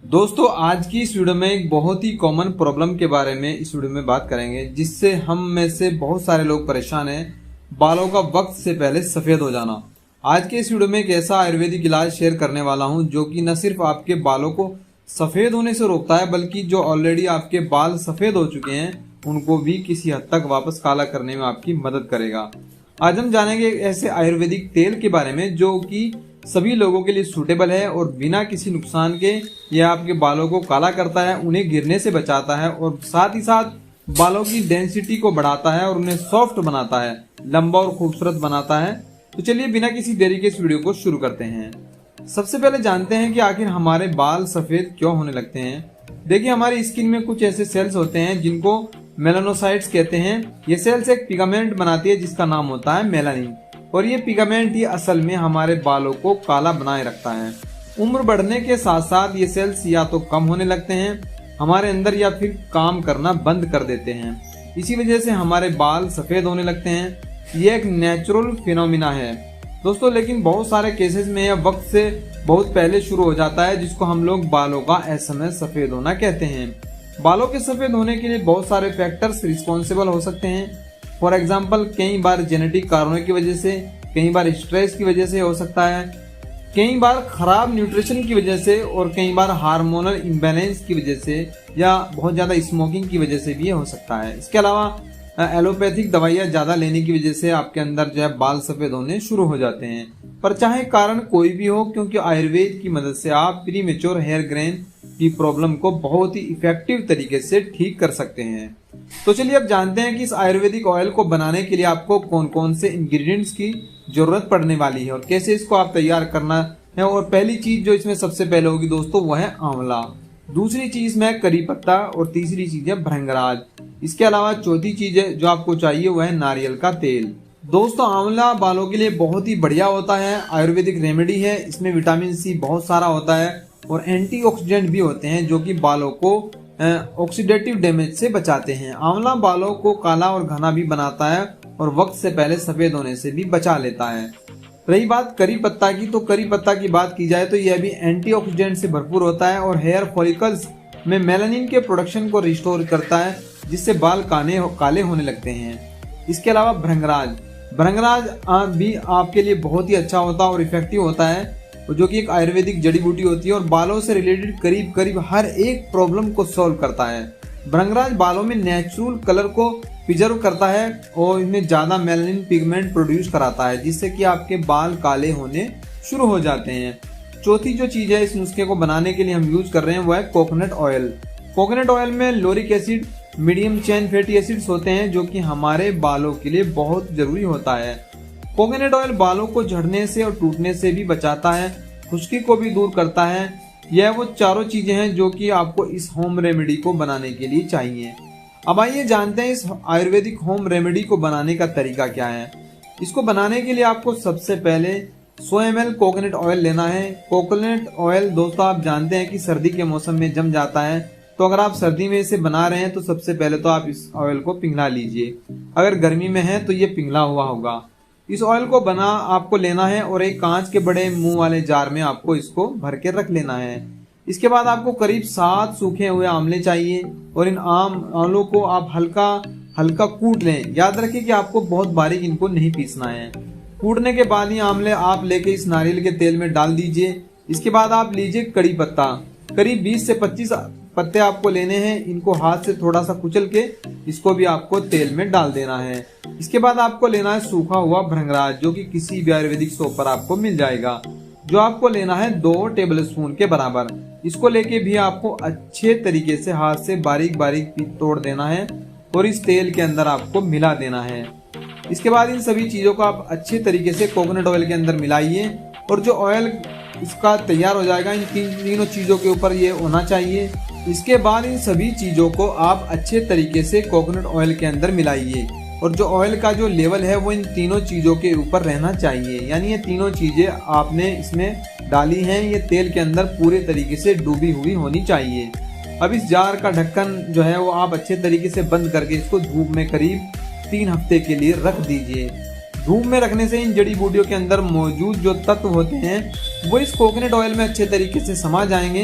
दोस्तों आज की इस वीडियो में एक बहुत ही कॉमन प्रॉब्लम के बारे में इस वीडियो में बात करेंगे, जिससे हम में से बहुत सारे लोग परेशान हैं। बालों का वक्त से पहले सफेद हो जाना। आज के इस वीडियो में एक ऐसा आयुर्वेदिक इलाज शेयर करने वाला हूं जो कि न सिर्फ आपके बालों को सफेद होने से रोकता है, बल्कि जो ऑलरेडी आपके बाल सफेद हो चुके हैं उनको भी किसी हद तक वापस काला करने में आपकी मदद करेगा। आज हम जानेंगे एक ऐसे आयुर्वेदिक तेल के बारे में जो कि सभी लोगों के लिए सूटेबल है और बिना किसी नुकसान के यह आपके बालों को काला करता है, उन्हें गिरने से बचाता है और साथ ही साथ बालों की डेंसिटी को बढ़ाता है और उन्हें सॉफ्ट बनाता है, लंबा और खूबसूरत बनाता है। तो चलिए बिना किसी देरी के इस वीडियो को शुरू करते हैं। सबसे पहले जानते हैं कि आखिर हमारे बाल सफेद क्यों होने लगते हैं। देखिए, हमारी स्किन में कुछ ऐसे सेल्स होते हैं जिनको मेलानोसाइट्स कहते हैं। ये सेल्स एक पिगमेंट बनाती है जिसका नाम होता है मेलानिन, और ये पिगमेंट ही असल में हमारे बालों को काला बनाए रखता है। उम्र बढ़ने के साथ साथ ये सेल्स या तो कम होने लगते हैं हमारे अंदर या फिर काम करना बंद कर देते हैं। इसी वजह से हमारे बाल सफेद होने लगते हैं। ये एक नेचुरल फिनोमिना है दोस्तों, लेकिन बहुत सारे केसेस में यह वक्त से बहुत पहले शुरू हो जाता है, जिसको हम लोग बालों का असमय सफेद होना कहते हैं। बालों के सफेद होने के लिए बहुत सारे फैक्टर्स रिस्पॉन्सिबल हो सकते हैं। फॉर एग्जाम्पल, कई बार जेनेटिक कारणों की वजह से, कई बार स्ट्रेस की वजह से हो सकता है, कई बार खराब न्यूट्रिशन की वजह से, और कई बार हार्मोनल इम्बैलेंस की वजह से या बहुत ज़्यादा स्मोकिंग की वजह से भी हो सकता है। इसके अलावा एलोपैथिक दवाइयाँ ज़्यादा लेने की वजह से आपके अंदर जो है बाल सफ़ेद होने शुरू हो जाते हैं। पर चाहे कारण कोई भी हो, क्योंकि आयुर्वेद की मदद से आप प्रीमेच्योर हेयर ग्रेन की प्रॉब्लम को बहुत ही इफेक्टिव तरीके से ठीक कर सकते हैं। तो चलिए अब जानते हैं कि इस आयुर्वेदिक ऑयल को बनाने के लिए आपको कौन कौन से इंग्रेडिएंट्स की जरूरत पड़ने वाली है और कैसे इसको आप तैयार करना है। और पहली चीज जो इसमें सबसे पहले होगी दोस्तों वो है आंवला, दूसरी चीज में करी पत्ता और तीसरी चीज है भृंगराज। इसके अलावा चौथी चीज है जो आपको चाहिए वह है नारियल का तेल। दोस्तों, आंवला बालों के लिए बहुत ही बढ़िया होता है, आयुर्वेदिक रेमेडी है। इसमें विटामिन सी बहुत सारा होता है और एंटीऑक्सीडेंट भी होते हैं जो कि बालों को ऑक्सीडेटिव डैमेज से बचाते हैं। आंवला बालों को काला और घना भी बनाता है और वक्त से पहले सफेद होने से भी बचा लेता है। रही बात करी पत्ता की, तो करी पत्ता की बात की जाए तो यह भी एंटीऑक्सीडेंट से भरपूर होता है और हेयर फॉलिकल्स में मेलानिन के प्रोडक्शन को रिस्टोर करता है, जिससे बाल काले होने लगते हैं। इसके अलावा भृंगराज भी आपके लिए बहुत ही अच्छा होता है और इफेक्टिव होता है, जो कि एक आयुर्वेदिक जड़ी बूटी होती है और बालों से रिलेटेड करीब करीब हर एक प्रॉब्लम को सॉल्व करता है। भृंगराज बालों में नेचुरल कलर को प्रिजर्व करता है और इनमें ज्यादा मेलानिन पिगमेंट प्रोड्यूस कराता है, जिससे कि आपके बाल काले होने शुरू हो जाते हैं। चौथी जो चीज है इस नुस्खे को बनाने के लिए हम यूज कर रहे हैं वो है कोकोनट ऑयल। कोकोनट ऑयल में Lorik acid, medium chain fatty acids होते हैं जो कि हमारे बालों के लिए बहुत जरूरी होता है। कोकोनट ऑयल बालों को झड़ने से और टूटने से भी बचाता है, खुश्की को भी दूर करता है। यह वो चारों चीजें हैं जो कि आपको इस होम रेमेडी को बनाने के लिए चाहिए। अब आइए जानते हैं इस आयुर्वेदिक होम रेमेडी को बनाने का तरीका क्या है। इसको बनाने के लिए आपको सबसे पहले 100 ml कोकोनट ऑयल लेना है। कोकोनट ऑयल दोस्तों आप जानते हैं कि सर्दी के मौसम में जम जाता है, तो अगर आप सर्दी में इसे बना रहे हैं तो सबसे पहले तो आप इस ऑयल को पिघला लीजिए। अगर गर्मी में है तो ये पिघला हुआ होगा। इस ऑयल को बना आपको लेना है और एक कांच के बड़े मुंह वाले जार में आपको इसको भर के रख लेना है। इसके बाद आपको करीब 7 सूखे हुए आंवले चाहिए और इन आंवलों को आप हल्का हल्का कूट लें। याद रखें कि आपको बहुत बारीक इनको नहीं पीसना है। कूटने के बाद ये आंवले आप लेके इस नारियल के तेल में डाल दीजिए। इसके बाद आप लीजिए कड़ी पत्ता, करीब 20 से 25 पत्ते आपको लेने हैं। इनको हाथ से थोड़ा सा कुचल के इसको भी आपको तेल में डाल देना है। इसके बाद आपको लेना है सूखा हुआ भृंगराज, जो कि किसी भी आयुर्वेदिक शॉप पर आपको मिल जाएगा, जो आपको लेना है 2 टेबल स्पून के बराबर। इसको लेके भी आपको अच्छे तरीके से हाथ से बारीक बारीक तोड़ देना है और इस तेल के अंदर आपको मिला देना है। इसके बाद इन सभी चीजों को आप अच्छे तरीके से कोकोनट ऑयल के अंदर मिलाइए और जो ऑयल इसका तैयार हो जाएगा इन तीनों चीजों के ऊपर ये होना चाहिए। इसके बाद इन सभी चीजों को आप अच्छे तरीके से कोकोनट ऑयल के अंदर मिलाइए और जो ऑयल का जो लेवल है वो इन तीनों चीजों के ऊपर रहना चाहिए। यानी ये तीनों चीजें आपने इसमें डाली हैं, ये तेल के अंदर पूरे तरीके से डूबी हुई होनी चाहिए। अब इस जार का ढक्कन जो है वो आप अच्छे तरीके से बंद करके इसको धूप में करीब 3 हफ्ते के लिए रख दीजिए। धूप में रखने से इन जड़ी बूटियों के अंदर मौजूद जो तत्व होते हैं वो इस कोकोनट ऑयल में अच्छे तरीके से समा जाएंगे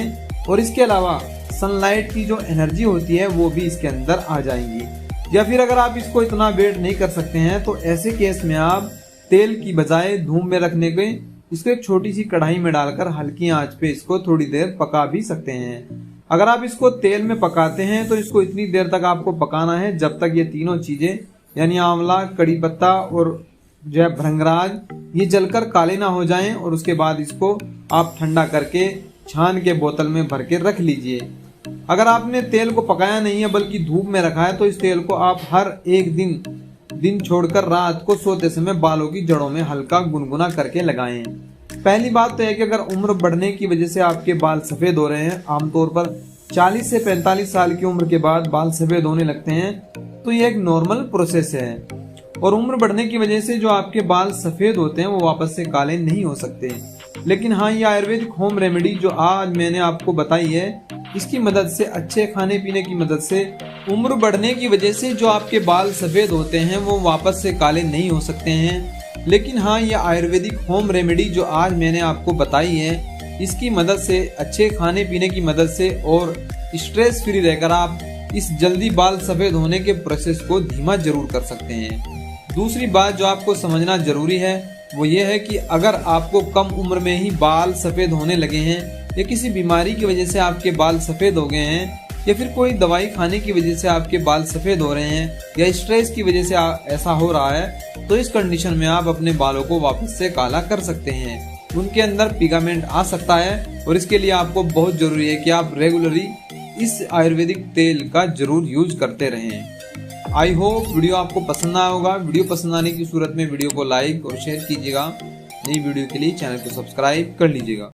और इसके अलावा सनलाइट की जो एनर्जी होती है वो भी इसके अंदर आ जाएंगी। या फिर अगर आप इसको इतना वेट नहीं कर सकते हैं तो ऐसे केस में आप तेल की बजाय धूप में रखने के इसको एक छोटी सी कढ़ाई में डालकर हल्की आंच पे इसको थोड़ी देर पका भी सकते हैं। अगर आप इसको तेल में पकाते हैं तो इसको इतनी देर तक आपको पकाना है जब तक ये तीनों चीजें यानी आंवला, कड़ी पत्ता और जो है भृंगराज ये जलकर काले ना हो जाएं, और उसके बाद इसको आप ठंडा करके छान के बोतल में भर के रख लीजिए। अगर आपने तेल को पकाया नहीं है बल्कि धूप में रखा है तो इस तेल को आप हर एक दिन छोड़कर रात को सोते समय बालों की जड़ों में हल्का गुनगुना करके लगाएं। पहली बात तो है कि अगर उम्र बढ़ने की वजह से आपके बाल सफेद हो रहे हैं, आमतौर पर 40 से 45 साल की उम्र के बाद बाल सफेद होने लगते हैं, तो ये एक नॉर्मल प्रोसेस है। और उम्र बढ़ने की वजह से जो आपके बाल सफेद होते हैं वो वापस से काले नहीं हो सकते। लेकिन हाँ, ये आयुर्वेदिक होम रेमेडी जो आज मैंने आपको बताई है, इसकी मदद से, अच्छे खाने पीने की मदद से उम्र बढ़ने की वजह से जो आपके बाल सफेद होते हैं वो वापस से काले नहीं हो सकते हैं। लेकिन हाँ, ये आयुर्वेदिक होम रेमेडी जो आज मैंने आपको बताई है, इसकी मदद से, अच्छे खाने पीने की मदद से और स्ट्रेस फ्री रहकर आप इस जल्दी बाल सफेद होने के प्रोसेस को धीमा जरूर कर सकते हैं। दूसरी बात जो आपको समझना जरूरी है वो ये है कि अगर आपको कम उम्र में ही बाल सफेद होने लगे हैं, या किसी बीमारी की वजह से आपके बाल सफेद हो गए हैं, या फिर कोई दवाई खाने की वजह से आपके बाल सफेद हो रहे हैं, या स्ट्रेस की वजह से ऐसा हो रहा है, तो इस कंडीशन में आप अपने बालों को वापस से काला कर सकते हैं। उनके अंदर पिगामेंट आ सकता है, और इसके लिए आपको बहुत जरूरी है कि आप रेगुलरली इस आयुर्वेदिक तेल का जरूर यूज करते रहें। आई होप वीडियो आपको पसंद आया होगा। वीडियो पसंद आने की सूरत में वीडियो को लाइक और शेयर कीजिएगा। नई वीडियो के लिए चैनल को सब्सक्राइब कर लीजिएगा।